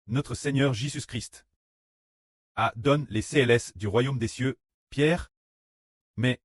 notre Seigneur Jésus-Christ donne les CLS du royaume des cieux, Pierre. Mais,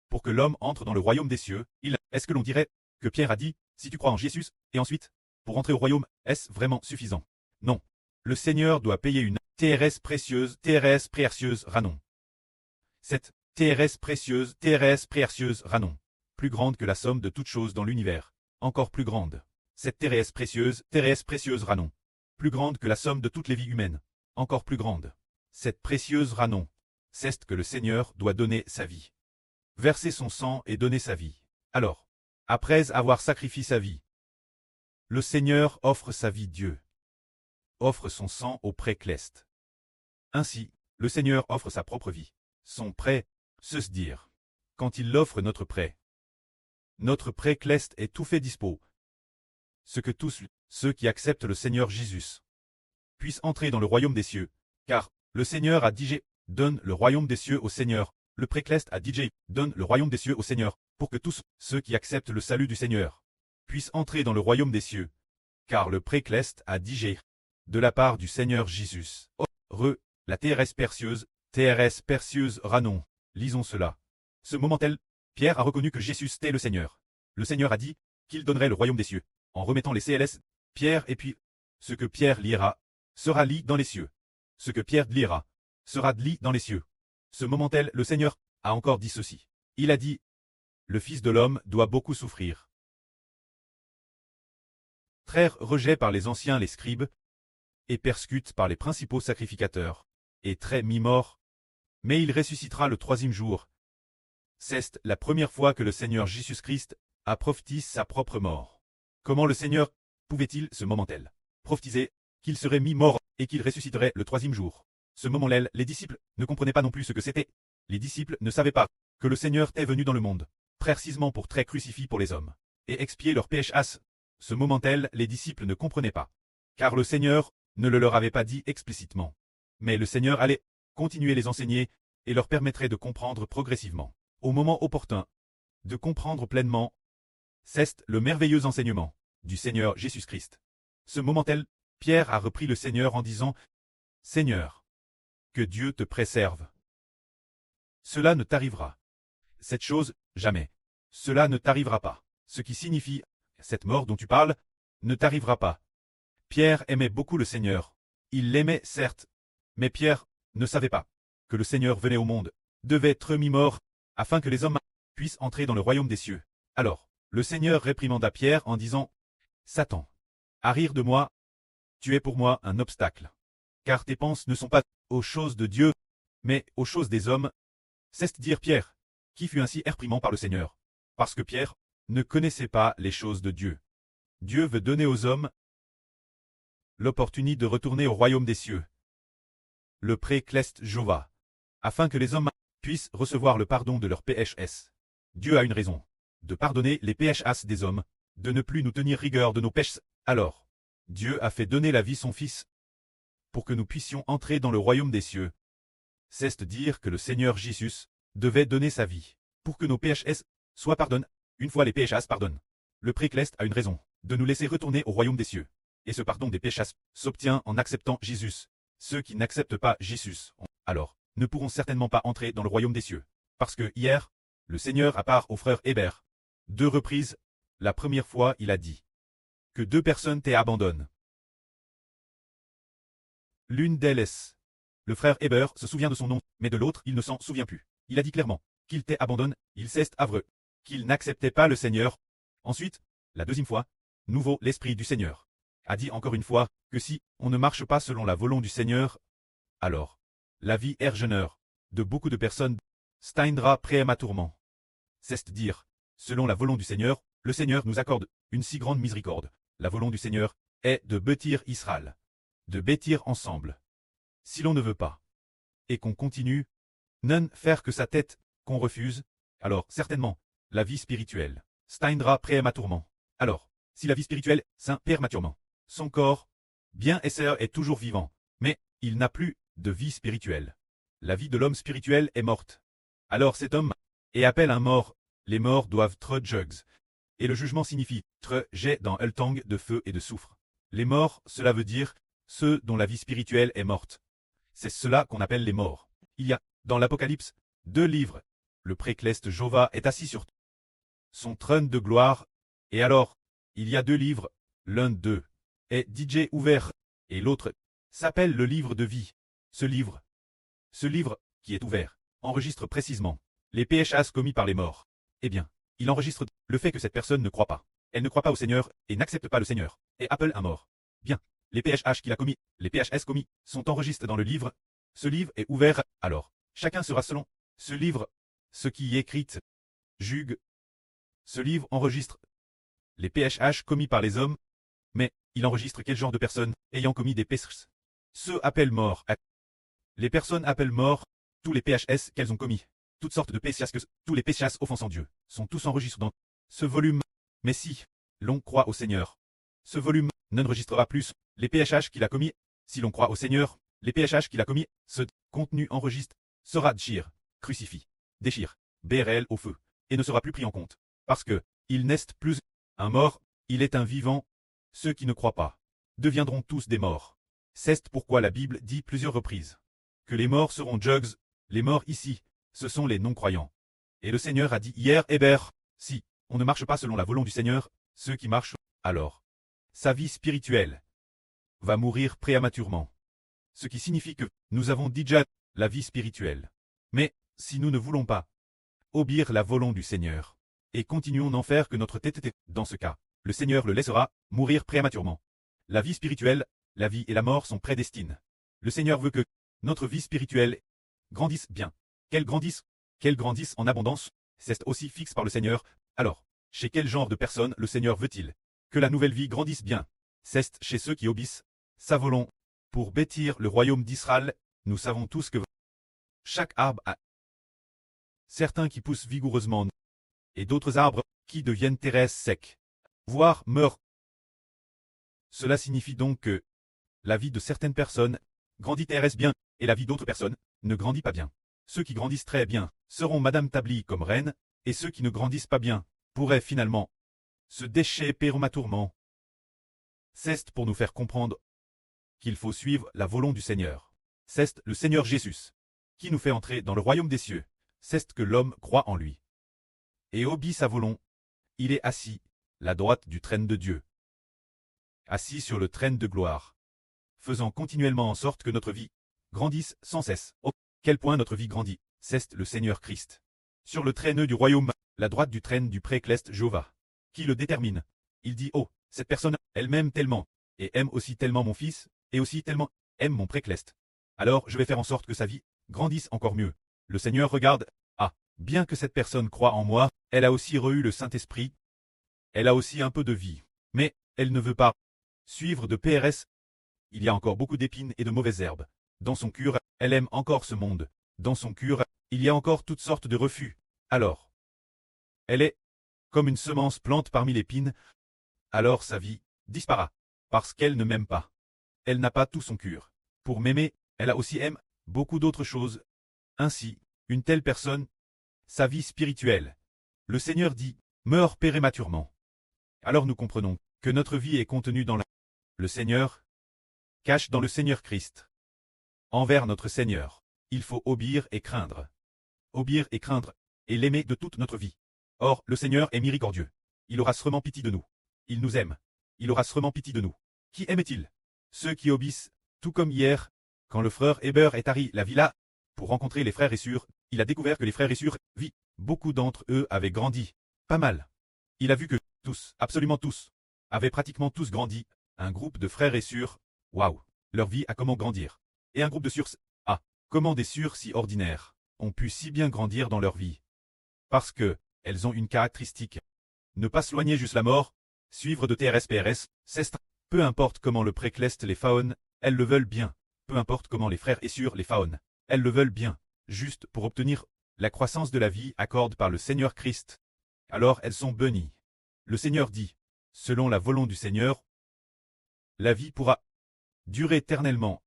pour que l'homme entre dans le royaume des cieux, est-ce que l'on dirait que Pierre a dit, si tu crois en Jésus, et ensuite, pour entrer au royaume, est-ce vraiment suffisant? Non. Le Seigneur doit payer une TRS précieuse Ranon. Cette TRS précieuse Ranon, plus grande que la somme de toutes choses dans l'univers, encore plus grande. Cette TRS précieuse Ranon, plus grande que la somme de toutes les vies humaines, encore plus grande. Cette précieuse Ranon, c'est que le Seigneur doit donner sa vie. Verser son sang et donner sa vie. Alors, après avoir sacrifié sa vie, le Seigneur offre sa vie Dieu. Offre son sang au pré-cleste. Ainsi, le Seigneur offre sa propre vie. Son prêt, se dire. Quand il offre notre prêt. Notre pré-cleste est tout fait dispo. Ce que tous ceux qui acceptent le Seigneur Jésus puissent entrer dans le royaume des cieux, car le Seigneur a dit donne le royaume des cieux au Seigneur. Le pré-cleste a dit donne le royaume des cieux au Seigneur, pour que tous ceux qui acceptent le salut du Seigneur puissent entrer dans le royaume des cieux. Car le pré-cleste a dit de la part du Seigneur Jésus. La TRS percieuse Ranon. Lisons cela. Ce moment-là, Pierre a reconnu que Jésus était le Seigneur. Le Seigneur a dit qu'il donnerait le royaume des cieux, en remettant les CLS, Pierre et puis, ce que Pierre lira, sera lu dans les cieux. Ce que Pierre lira, sera lu dans les cieux. Ce moment-là, le Seigneur a encore dit ceci. Il a dit, le Fils de l'homme doit beaucoup souffrir. Très rejet par les anciens les scribes, et persécuté par les principaux sacrificateurs, et très mi-mort, mais il ressuscitera le troisième jour. C'est la première fois que le Seigneur Jésus-Christ a prophétisé sa propre mort. Comment le Seigneur pouvait-il ce moment-là prophétiser qu'il serait mi-mort et qu'il ressusciterait le troisième jour? Ce moment-là, les disciples ne comprenaient pas non plus ce que c'était. Les disciples ne savaient pas que le Seigneur est venu dans le monde, précisément pour très crucifié pour les hommes, et expier leurs péchés. Ce moment-là, les disciples ne comprenaient pas, car le Seigneur ne le leur avait pas dit explicitement. Mais le Seigneur allait continuer les enseigner et leur permettrait de comprendre progressivement, au moment opportun, de comprendre pleinement. C'est le merveilleux enseignement du Seigneur Jésus-Christ. Ce moment-là, Pierre a repris le Seigneur en disant « Seigneur, que Dieu te préserve. Cela ne t'arrivera. Cette chose, jamais. Cela ne t'arrivera pas. Ce qui signifie, cette mort dont tu parles, ne t'arrivera pas. » Pierre aimait beaucoup le Seigneur. Il l'aimait, certes, mais Pierre ne savait pas que le Seigneur venait au monde, devait être mi-mort, afin que les hommes puissent entrer dans le royaume des cieux. Alors, le Seigneur réprimanda Pierre en disant « Satan, à rire de moi, tu es pour moi un obstacle, car tes pensées ne sont pas aux choses de Dieu, mais aux choses des hommes. » C'est-à-dire Pierre, qui fut ainsi réprimé par le Seigneur, parce que Pierre ne connaissait pas les choses de Dieu. Dieu veut donner aux hommes l'opportunité de retourner au royaume des cieux. Le pré-cleste Jova, afin que les hommes puissent recevoir le pardon de leurs PHS. Dieu a une raison de pardonner les PHS des hommes, de ne plus nous tenir rigueur de nos péchés. Alors, Dieu a fait donner la vie son Fils, pour que nous puissions entrer dans le royaume des cieux. C'est-à-dire que le Seigneur Jésus devait donner sa vie, pour que nos PHS soient pardonnés. Une fois les PHS pardonnent, le pré-cleste a une raison de nous laisser retourner au royaume des cieux. Et ce pardon des péchés s'obtient en acceptant Jésus. Ceux qui n'acceptent pas Jésus, alors, ne pourront certainement pas entrer dans le royaume des cieux. Parce que hier, le Seigneur a part au frère Hébert 2 reprises. La première fois, il a dit que 2 personnes t'abandonnent. L'une d'elles, le frère Hébert se souvient de son nom, mais de l'autre, il ne s'en souvient plus. Il a dit clairement qu'il t'abandonne, il s'est avreux, qu'il n'acceptait pas le Seigneur. Ensuite, la deuxième fois, nouveau l'Esprit du Seigneur a dit encore une fois que si on ne marche pas selon la volonté du Seigneur, alors la vie ergeneur de beaucoup de personnes steindra prématurément. C'est-à-dire, selon la volonté du Seigneur, le Seigneur nous accorde une si grande miséricorde. La volonté du Seigneur est de bâtir Israël, de bâtir ensemble. Si l'on ne veut pas, et qu'on continue, non faire que sa tête, qu'on refuse, alors certainement, la vie spirituelle steindra prématurément. Alors, si la vie spirituelle s'in prématurément, son corps, bien est toujours vivant, mais il n'a plus de vie spirituelle. La vie de l'homme spirituel est morte. Alors cet homme et appelle un mort. Les morts doivent être jugs. Et le jugement signifie jet dans un tang de feu et de soufre. Les morts, cela veut dire ceux dont la vie spirituelle est morte. C'est cela qu'on appelle les morts. Il y a, dans l'Apocalypse, 2 livres. Le précleste Jova est assis sur son trône de gloire, et alors, il y a 2 livres, l'un d'eux est DJ ouvert, et l'autre s'appelle le livre de vie. Ce livre, qui est ouvert, enregistre précisément les péchés commis par les morts. Eh bien, il enregistre le fait que cette personne ne croit pas. Elle ne croit pas au Seigneur et n'accepte pas le Seigneur, et appelle un mort. Bien, les PHH qu'il a commis, les PHS commis, sont enregistrés dans le livre. Ce livre est ouvert, alors, chacun sera selon ce livre, ce qui y est écrit, juge. Ce livre enregistre les PHH commis par les hommes, mais il enregistre quel genre de personnes ayant commis des péchés. Ceux appellent mort. Les personnes appellent mort tous les PHS qu'elles ont commis. Toutes sortes de péchés, tous les péchés offensant Dieu, sont tous enregistrés dans ce volume. Mais si l'on croit au Seigneur, ce volume n'enregistrera plus les PHH qu'il a commis. Si l'on croit au Seigneur, les PHH qu'il a commis, ce contenu enregistre sera déchiré, crucifie, déchire, BRL au feu, et ne sera plus pris en compte. Parce que, il n'est plus un mort, il est un vivant. Ceux qui ne croient pas deviendront tous des morts. C'est pourquoi la Bible dit plusieurs reprises que les morts seront jugs. Les morts ici, ce sont les non-croyants. Et le Seigneur a dit hier, Hébert, si on ne marche pas selon la volonté du Seigneur, ceux qui marchent, alors, sa vie spirituelle va mourir prématurément. Ce qui signifie que nous avons déjà la vie spirituelle. Mais, si nous ne voulons pas obéir la volonté du Seigneur, et continuons d'en faire que notre tête, dans ce cas, le Seigneur le laissera mourir prématurément. La vie spirituelle, la vie et la mort sont prédestinées. Le Seigneur veut que notre vie spirituelle grandisse bien. Qu'elle grandisse en abondance, c'est aussi fixe par le Seigneur. Alors, chez quel genre de personnes le Seigneur veut-il que la nouvelle vie grandisse bien? C'est chez ceux qui obéissent sa volonté. Pour bâtir le royaume d'Israël, nous savons tous que chaque arbre a certains qui poussent vigoureusement, et d'autres arbres qui deviennent terrestres secs, voire meurent. Cela signifie donc que la vie de certaines personnes grandit terrestre bien, et la vie d'autres personnes ne grandit pas bien. Ceux qui grandissent très bien seront Madame Tabli comme reine, et ceux qui ne grandissent pas bien pourraient finalement se déchirer prématurément. C'est pour nous faire comprendre qu'il faut suivre la volonté du Seigneur. C'est le Seigneur Jésus qui nous fait entrer dans le royaume des cieux. C'est que l'homme croit en lui et obéit sa volonté. Il est assis, la droite du trône de Dieu, assis sur le trône de gloire, faisant continuellement en sorte que notre vie grandisse sans cesse. Oh, quel point notre vie grandit, c'est le Seigneur Christ. Sur le trône du royaume, la droite du trône du précleste Jéhovah, qui le détermine. Il dit, oh, cette personne, elle m'aime tellement, et aime aussi tellement mon fils, et aussi tellement aime mon précleste. Alors je vais faire en sorte que sa vie grandisse encore mieux. Le Seigneur regarde, ah, bien que cette personne croit en moi, elle a aussi reçu le Saint-Esprit, elle a aussi un peu de vie, mais elle ne veut pas suivre de PRS. Il y a encore beaucoup d'épines et de mauvaises herbes. Dans son cœur, elle aime encore ce monde. Dans son cœur, il y a encore toutes sortes de refus. Alors, elle est comme une semence plante parmi l'épine. Alors sa vie disparaît, parce qu'elle ne m'aime pas. Elle n'a pas tout son cœur. Pour m'aimer, elle a aussi aime beaucoup d'autres choses. Ainsi, une telle personne, sa vie spirituelle, le Seigneur dit, meurt prématurément. Alors nous comprenons que notre vie est contenue dans le Seigneur, cache dans le Seigneur Christ. Envers notre Seigneur, il faut obéir et craindre. Obéir et craindre, et l'aimer de toute notre vie. Or, le Seigneur est miséricordieux. Il aura sûrement pitié de nous. Il nous aime. Il aura sûrement pitié de nous. Qui aime-t-il? Ceux qui obéissent, tout comme hier, quand le frère Heber est arrivé la villa, pour rencontrer les frères et sœurs, il a découvert que les frères et sœurs, beaucoup d'entre eux avaient grandi. Pas mal. Il a vu que tous, absolument tous, avaient pratiquement tous grandi. Un groupe de frères et sœurs, waouh, leur vie a comment grandir. Et un groupe de sœurs, ah, comment des sœurs si ordinaires ont pu si bien grandir dans leur vie. Parce que, elles ont une caractéristique. Ne pas soigner juste la mort, suivre de TRS-PRS, c'est peu importe comment le précleste les faonnes, elles le veulent bien. Peu importe comment les frères et sœurs les faonnes, elles le veulent bien, juste pour obtenir la croissance de la vie accordée par le Seigneur Christ. Alors elles sont bénies. Le Seigneur dit, selon la volonté du Seigneur, la vie pourra durer éternellement.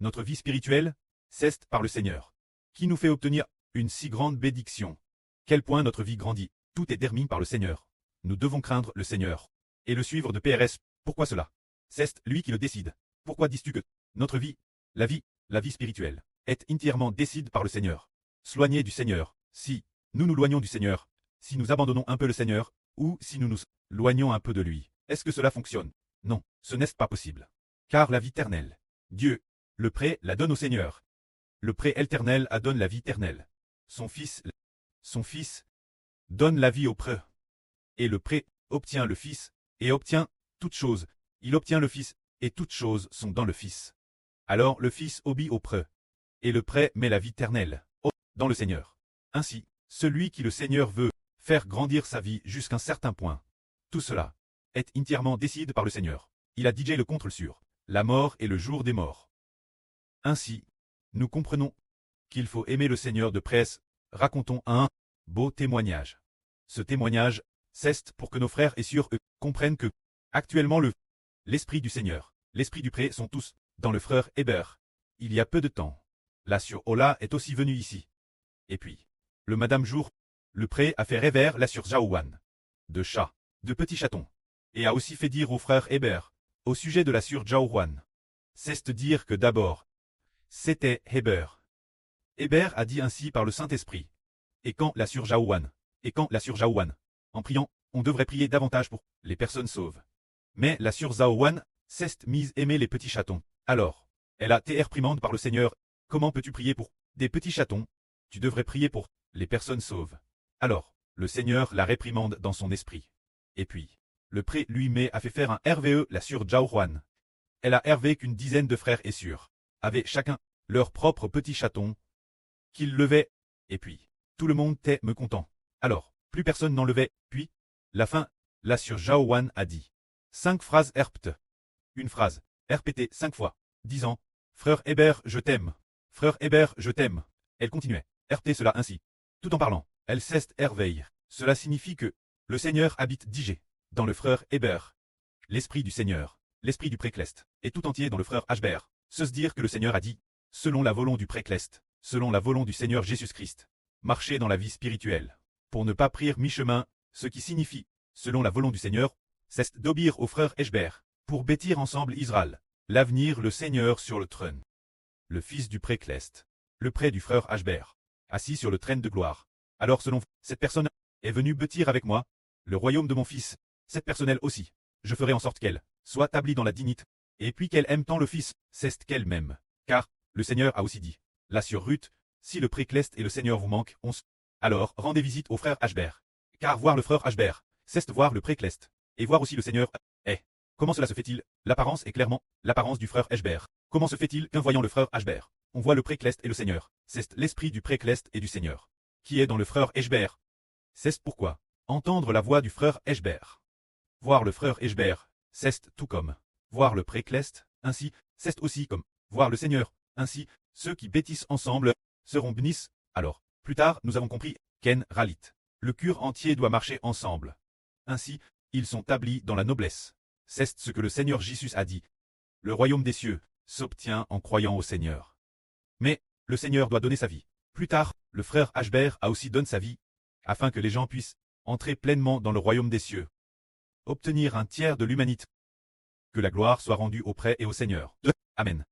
Notre vie spirituelle, c'est par le Seigneur, qui nous fait obtenir une si grande bénédiction. Quel point notre vie grandit, tout est déterminé par le Seigneur. Nous devons craindre le Seigneur et le suivre de PRS. Pourquoi cela? C'est lui qui le décide. Pourquoi dis-tu que notre vie, la vie spirituelle, est entièrement décide par le Seigneur? S'éloigner du Seigneur, si nous nous loignons du Seigneur, si nous abandonnons un peu le Seigneur, ou si nous nous loignons un peu de lui, est-ce que cela fonctionne? Non, ce n'est pas possible. Car la vie éternelle, Dieu, le prêt la donne au Seigneur. Le prêt éternel a donne la vie éternelle. Son Fils, donne la vie au prêt. Et le prêt obtient le Fils, et obtient toutes choses. Il obtient le Fils, et toutes choses sont dans le Fils. Alors le Fils obéit au prêt. Et le prêt met la vie éternelle dans le Seigneur. Ainsi, celui qui le Seigneur veut faire grandir sa vie jusqu'à un certain point. Tout cela est entièrement décidé par le Seigneur. Il a DJ le contrôle sur la mort et le jour des morts. Ainsi, nous comprenons qu'il faut aimer le Seigneur de près. Racontons un beau témoignage. Ce témoignage, c'est pour que nos frères et sœurs comprennent que, actuellement l'Esprit du Seigneur, l'Esprit du prêt sont tous dans le frère Hébert. Il y a peu de temps, la sœur Ola est aussi venue ici. Et puis, le Madame Jour, le prêt a fait rêver la sœur Jaouane. De chats, de petits chatons. Et a aussi fait dire au frère Hébert, au sujet de la sœur Jaouane. C'est dire que d'abord, c'était Hébert. Hébert a dit ainsi par le Saint-Esprit. Et quand la sœur Jaouane, en priant, on devrait prier davantage pour les personnes sauves. Mais la sœur Jaouane s'est mise aimer les petits chatons. Alors, elle a été réprimande par le Seigneur. Comment peux-tu prier pour des petits chatons? Tu devrais prier pour les personnes sauves. Alors, le Seigneur la réprimande dans son esprit. Et puis, le prêtre lui-même a fait faire un RVE la sœur Jaouane. Elle a hervé qu'une dizaine de frères et sœurs avaient chacun leur propre petit chaton qu'ils levaient. Et puis, tout le monde était mécontent. Alors, plus personne n'en levait. Puis, la fin, la sœur Jaouane a dit 5 phrases herptes. Une phrase, répétée 5 fois, disant « Frère Hébert, je t'aime. Frère Hébert, je t'aime. » Elle continuait, répéter cela ainsi. Tout en parlant, elle cesse herveille. Cela signifie que le Seigneur habite digé dans le frère Hébert. L'Esprit du Seigneur, l'Esprit du Précleste, est tout entier dans le frère Hébert. Se dire que le Seigneur a dit, selon la volonté du Précleste, selon la volonté du Seigneur Jésus-Christ, marcher dans la vie spirituelle, pour ne pas prier mi-chemin, ce qui signifie, selon la volonté du Seigneur, c'est d'obéir au frère Hébert, pour bâtir ensemble Israël, l'avenir le Seigneur sur le trône. Le fils du Précleste, le prêtre du frère Hébert, assis sur le trône de gloire. Alors selon cette personne est venue bâtir avec moi le royaume de mon fils, cette personne elle aussi. Je ferai en sorte qu'elle soit établie dans la dignité, et puis qu'elle aime tant le fils, c'est qu'elle m'aime. Car, le Seigneur a aussi dit, là sur Ruth, si le Précleste et le Seigneur vous manquent, alors rendez visite au frère Hébert. Car voir le frère Hébert, c'est voir le Précleste, et voir aussi le Seigneur. Comment cela se fait-il? L'apparence est clairement l'apparence du frère Hébert. Comment se fait-il qu'en voyant le frère Hébert, on voit le Précleste et le Seigneur? C'est l'esprit du Précleste et du Seigneur, qui est dans le frère Hébert. C'est pourquoi, entendre la voix du frère Hébert. Voir le frère Hébert, c'est tout comme voir le Précleste, ainsi, c'est aussi comme voir le Seigneur, ainsi, ceux qui bâtissent ensemble seront bénis. Alors, plus tard, nous avons compris, Ken Ralit. Le cure entier doit marcher ensemble. Ainsi, ils sont établis dans la noblesse. C'est ce que le Seigneur Jésus a dit. Le royaume des cieux s'obtient en croyant au Seigneur. Mais, le Seigneur doit donner sa vie. Plus tard, le frère Hébert a aussi donné sa vie, afin que les gens puissent entrer pleinement dans le royaume des cieux. Obtenir un tiers de l'humanité. Que la gloire soit rendue au prêtre et au Seigneur. Amen.